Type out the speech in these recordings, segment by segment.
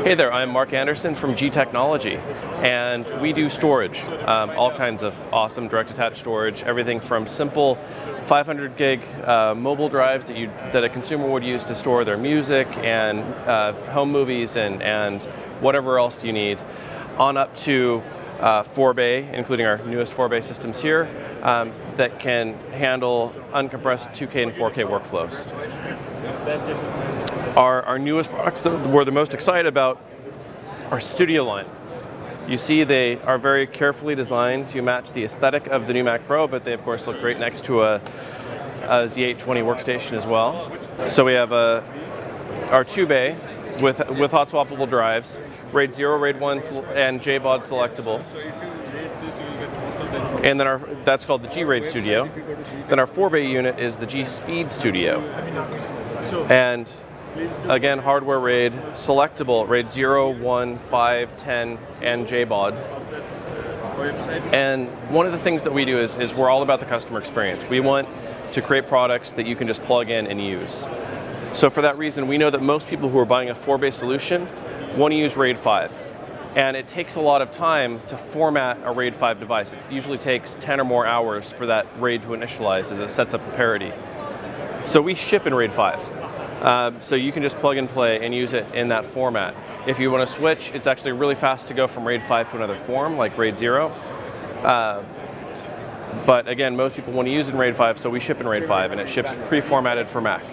Hey there, I'm Mark Anderson from G Technology, and we do storage, all kinds of awesome direct attached storage, everything from simple 500 gig mobile drives that a consumer would use to store their music and home movies and whatever else you need, on up to 4-bay, including our newest 4-bay systems here, that can handle uncompressed 2K and 4K workflows. Our newest products that we're the most excited about are Studio line. You see they are very carefully designed to match the aesthetic of the new Mac Pro, but they of course look great next to a Z820 workstation as well. So we have our 2-bay with hot swappable drives, RAID 0, RAID 1, and JBOD selectable. And then that's called the G-RAID Studio. Then our 4-bay unit is the G-Speed Studio. And again, hardware RAID, selectable, RAID 0, 1, 5, 10, and JBOD. And one of the things that we do is we're all about the customer experience. We want to create products that you can just plug in and use. So for that reason, we know that most people who are buying a 4-bay solution want to use RAID 5. And it takes a lot of time to format a RAID 5 device. It usually takes 10 or more hours for that RAID to initialize as it sets up the parity. So we ship in RAID 5. So you can just plug and play and use it in that format. If you want to switch, it's actually really fast to go from RAID 5 to another form, like RAID 0. But again, most people want to use it in RAID 5, so we ship in RAID 5, and it ships pre-formatted for Mac.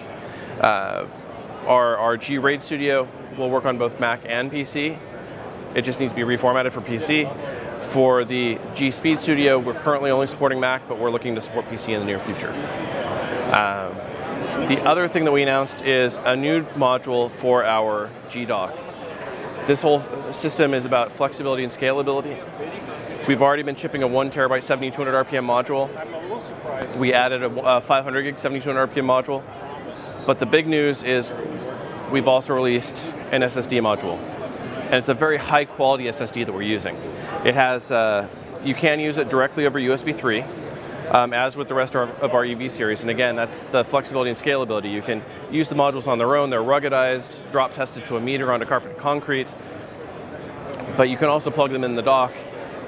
Our G-RAID Studio will work on both Mac and PC. It just needs to be reformatted for PC. For the G-Speed Studio, we're currently only supporting Mac, but we're looking to support PC in the near future. The other thing that we announced is a new module for our G-Dock. This whole system is about flexibility and scalability. We've already been shipping a 1 terabyte 7200 RPM module. We added a 500 gig 7200 RPM module. But the big news is we've also released an SSD module. And it's a very high quality SSD that we're using. It has, you can use it directly over USB 3. As with the rest of our EV series. And again, that's the flexibility and scalability. You can use the modules on their own. They're ruggedized, drop tested to a meter onto carpeted concrete. But you can also plug them in the dock,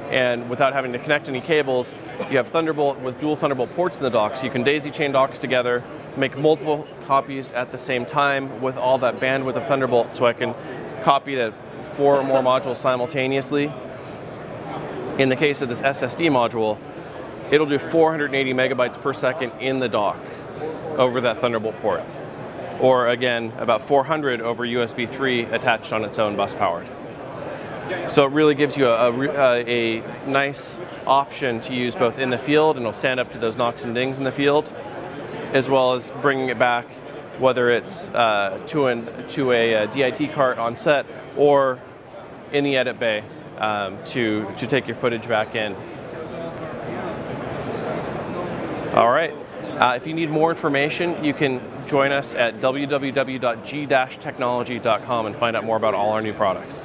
and without having to connect any cables, you have Thunderbolt with dual Thunderbolt ports in the dock, so you can daisy chain docks together, make multiple copies at the same time with all that bandwidth of Thunderbolt, so I can copy to 4 or more modules simultaneously. In the case of this SSD module, it'll do 480 megabytes per second in the dock over that Thunderbolt port. Or again, about 400 over USB 3 attached on its own bus powered. So it really gives you a nice option to use both in the field, and it'll stand up to those knocks and dings in the field, as well as bringing it back, whether it's to a DIT cart on set or in the edit bay to take your footage back in. All right, if you need more information, you can join us at www.g-technology.com and find out more about all our new products.